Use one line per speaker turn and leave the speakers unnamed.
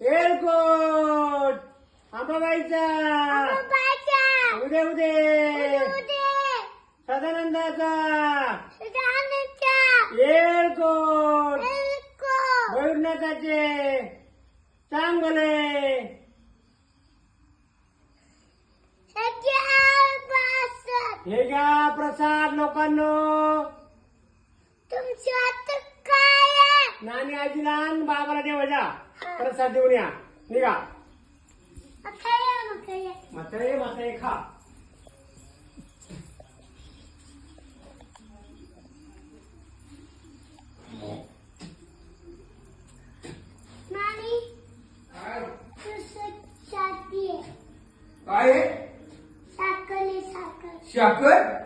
Airport अंबाबाईचा उदे उदे सदानंदाचा airport भैरवनाथाचे चांगले हे घ्या प्रसाद लोकांनो. नानी आजीला आणि बाबाला देवा जा प्रसाद देऊन या. निघा म्हातारे म्हातारे खा. काय साखर